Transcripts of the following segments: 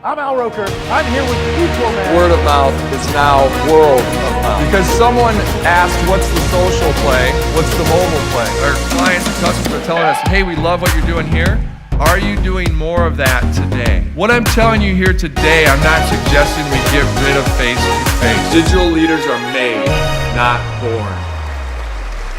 I'm Al Roker. I'm here with Equalman. Word of mouth is now world of mouth. Because someone asked, what's the social play? What's the mobile play? Our clients and customers are telling us, hey, we love what you're doing here. Are you doing more of that today? What I'm telling you here today, I'm not suggesting we get rid of face-to-face. Digital leaders are made, not born.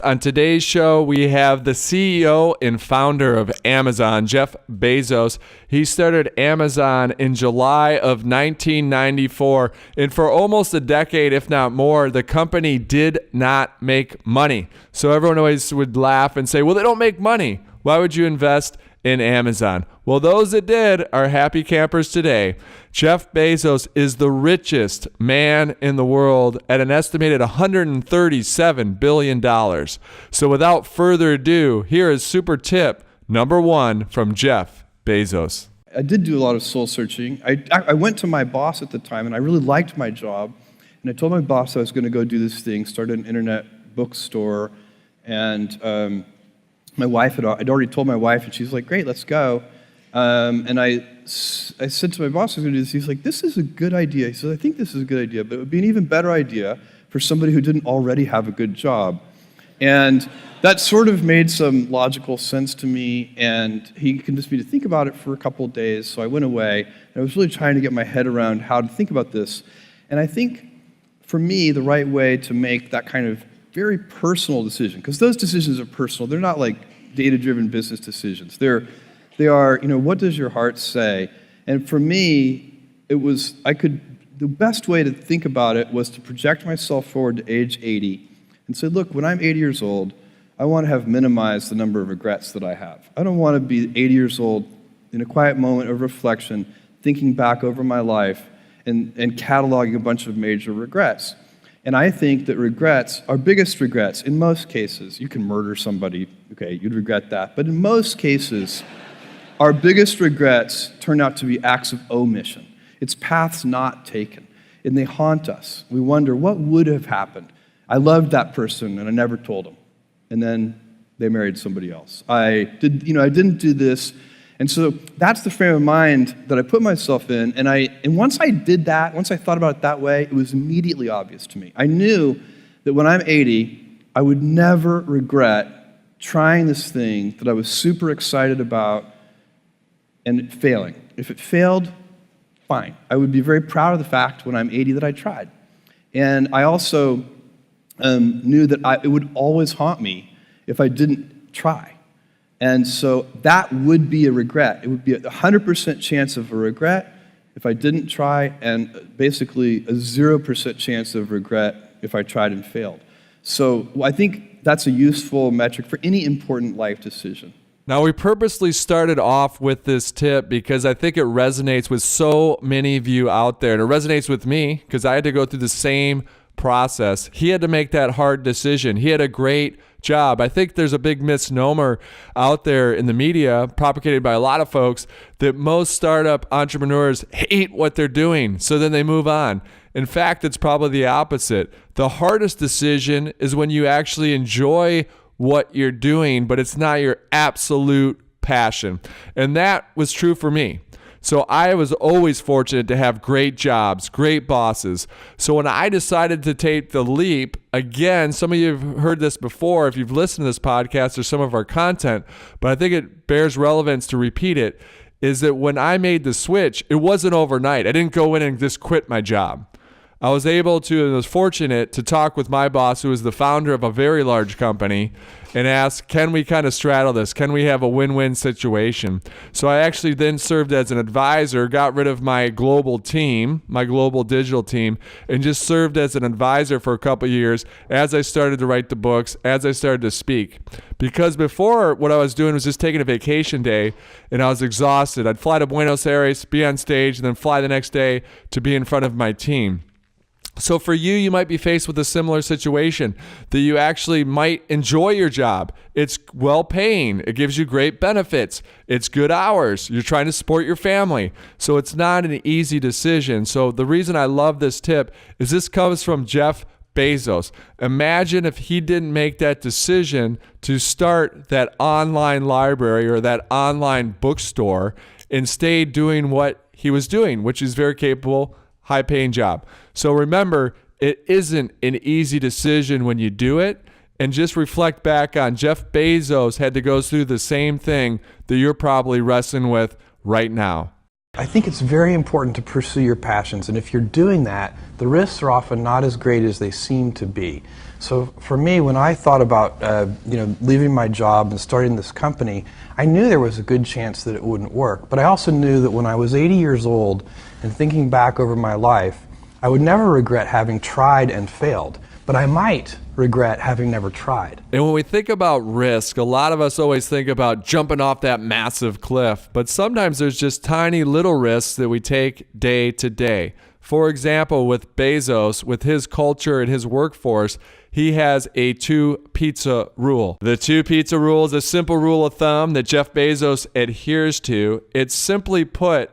On today's show, we have the CEO and founder of Amazon, Jeff Bezos. He started Amazon in July of 1994, and for almost a decade, if not more, the company did not make money. So everyone always would laugh and say, well, they don't make money. Why would you invest in Amazon? Well, those that did are happy campers today. Jeff Bezos is the richest man in the world at an estimated $137 billion. So without further ado, here is super tip number 1 from Jeff Bezos. I did do a lot of soul searching. I went to my boss at the time, and I really liked my job. And I told my boss I was going to go do this thing, start an internet bookstore, and my wife I'd already told my wife, and she's like, great, let's go. And I said to my boss, I was going to do this. He's like, this is a good idea. He said, I think this is a good idea, but it would be an even better idea for somebody who didn't already have a good job. And that sort of made some logical sense to me, and he convinced me to think about it for a couple of days. So I went away, and I was really trying to get my head around how to think about this. And I think, for me, the right way to make that kind of very personal decision, because those decisions are personal. They're not like data-driven business decisions. They are, what does your heart say? And for me, the best way to think about it was to project myself forward to age 80 and say, look, when I'm 80 years old, I want to have minimized the number of regrets that I have. I don't want to be 80 years old in a quiet moment of reflection, thinking back over my life and cataloging a bunch of major regrets. And I think that regrets, our biggest regrets, in most cases, you can murder somebody, okay, you'd regret that. But in most cases, our biggest regrets turn out to be acts of omission. It's paths not taken, and they haunt us. We wonder, what would have happened? I loved that person, and I never told them. And then they married somebody else. I didn't do this. And so that's the frame of mind that I put myself in. And once I did that, once I thought about it that way, it was immediately obvious to me. I knew that when I'm 80, I would never regret trying this thing that I was super excited about and it failing. If it failed, fine. I would be very proud of the fact when I'm 80 that I tried. And I also knew that it would always haunt me if I didn't try. And so that would be a regret. It would be a 100% chance of a regret if I didn't try, and basically a 0% chance of regret if I tried and failed. So I think that's a useful metric for any important life decision. Now, we purposely started off with this tip because I think it resonates with so many of you out there. And it resonates with me because I had to go through the same process. He had to make that hard decision. He had a great job. I think there's a big misnomer out there in the media, propagated by a lot of folks, that most startup entrepreneurs hate what they're doing, so then they move on. In fact, it's probably the opposite. The hardest decision is when you actually enjoy what you're doing, but it's not your absolute passion. And that was true for me. So I was always fortunate to have great jobs, great bosses. So when I decided to take the leap, again, some of you have heard this before if you've listened to this podcast or some of our content, but I think it bears relevance to repeat it, is that when I made the switch, it wasn't overnight. I didn't go in and just quit my job. I was able to, and was fortunate to talk with my boss, who is the founder of a very large company, and ask, can we kind of straddle this? Can we have a win-win situation? So I actually then served as an advisor, got rid of my global team, my global digital team, and just served as an advisor for a couple of years as I started to write the books, as I started to speak. Because before, what I was doing was just taking a vacation day, and I was exhausted. I'd fly to Buenos Aires, be on stage, and then fly the next day to be in front of my team. So for you, you might be faced with a similar situation that you actually might enjoy your job. It's well paying. It gives you great benefits. It's good hours. You're trying to support your family. So it's not an easy decision. So the reason I love this tip is this comes from Jeff Bezos. Imagine if he didn't make that decision to start that online library or that online bookstore and stayed doing what he was doing, which is very capable, high-paying job. So remember, it isn't an easy decision when you do it. And just reflect back on Jeff Bezos had to go through the same thing that you're probably wrestling with right now. I think it's very important to pursue your passions, and if you're doing that, the risks are often not as great as they seem to be. So for me, when I thought about leaving my job and starting this company, I knew there was a good chance that it wouldn't work. But I also knew that when I was 80 years old and thinking back over my life, I would never regret having tried and failed, but I might regret having never tried. And when we think about risk, a lot of us always think about jumping off that massive cliff, but sometimes there's just tiny little risks that we take day to day. For example, with Bezos, with his culture and his workforce, he has a 2-pizza rule. The 2-pizza rule is a simple rule of thumb that Jeff Bezos adheres to. It's simply put,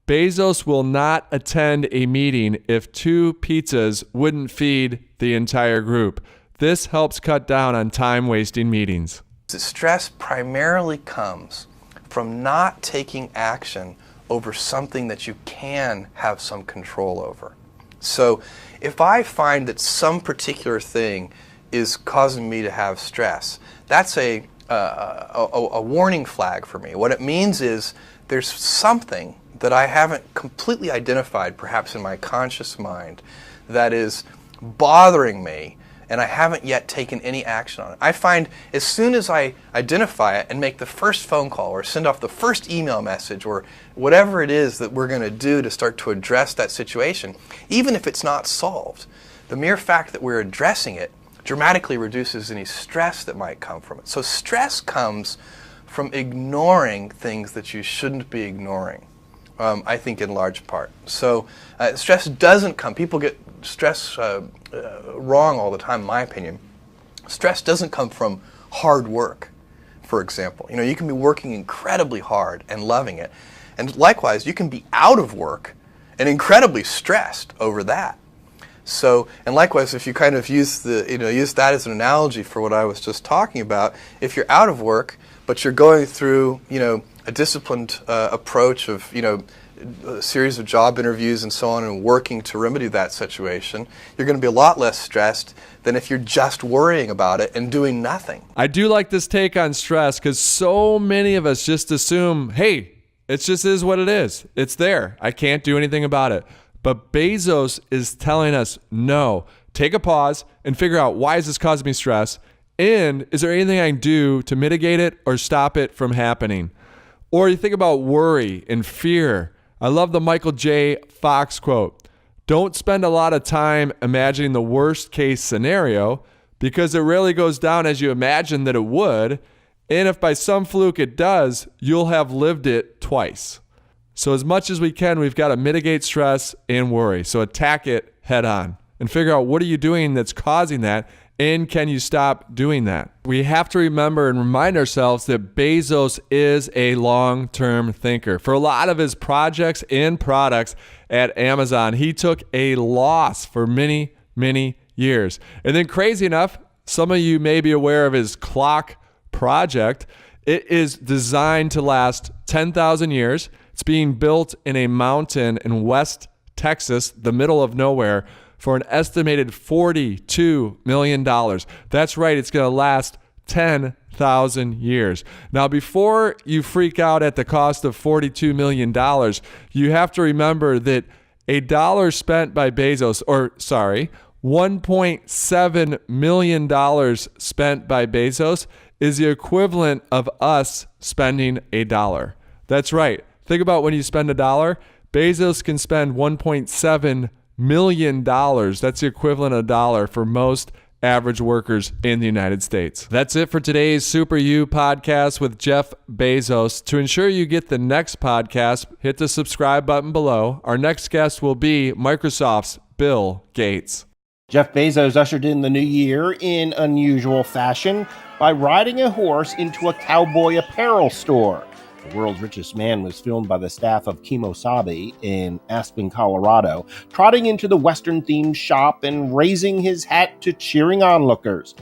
Bezos will not attend a meeting if 2 pizzas wouldn't feed the entire group. This helps cut down on time-wasting meetings. Stress primarily comes from not taking action over something that you can have some control over. So if I find that some particular thing is causing me to have stress, that's a warning flag for me. What it means is there's something that I haven't completely identified, perhaps in my conscious mind, that is bothering me, and I haven't yet taken any action on it. I find as soon as I identify it and make the first phone call or send off the first email message or whatever it is that we're going to do to start to address that situation, even if it's not solved, the mere fact that we're addressing it dramatically reduces any stress that might come from it. So stress comes from ignoring things that you shouldn't be ignoring, I think in large part. So stress doesn't come, people get stress wrong all the time, in my opinion. Stress doesn't come from hard work, for example. You can be working incredibly hard and loving it. And likewise, you can be out of work and incredibly stressed over that. So, and likewise, if you kind of use that as an analogy for what I was just talking about, if you're out of work, but you're going through, a disciplined approach of, a series of job interviews and so on and working to remedy that situation, you're going to be a lot less stressed than if you're just worrying about it and doing nothing. I do like this take on stress because so many of us just assume, hey, it just is what it is. It's there. I can't do anything about it. But Bezos is telling us, no, take a pause and figure out, why is this causing me stress? And is there anything I can do to mitigate it or stop it from happening? Or you think about worry and fear. I love the Michael J. Fox quote. Don't spend a lot of time imagining the worst case scenario because it rarely goes down as you imagine that it would. And if by some fluke it does, you'll have lived it twice. So as much as we can, we've got to mitigate stress and worry. So attack it head on and figure out, what are you doing that's causing that? And can you stop doing that? We have to remember and remind ourselves that Bezos is a long-term thinker. For a lot of his projects and products at Amazon, he took a loss for many, many years. And then crazy enough, some of you may be aware of his clock project. It is designed to last 10,000 years. It's being built in a mountain in West Texas, the middle of nowhere, for an estimated $42 million. That's right, it's going to last 10,000 years. Now, before you freak out at the cost of $42 million, you have to remember that a dollar spent by Bezos, $1.7 million spent by Bezos is the equivalent of us spending a dollar. That's right. Think about when you spend a dollar, Bezos can spend $1.7 million. That's the equivalent of a dollar for most average workers in the United States. That's it for today's Super You podcast with Jeff Bezos. To ensure you get the next podcast, hit the subscribe button below. Our next guest will be Microsoft's Bill Gates. Jeff Bezos ushered in the new year in unusual fashion by riding a horse into a cowboy apparel store. The World's Richest Man was filmed by the staff of Kimosabe in Aspen, Colorado, trotting into the Western-themed shop and raising his hat to cheering onlookers.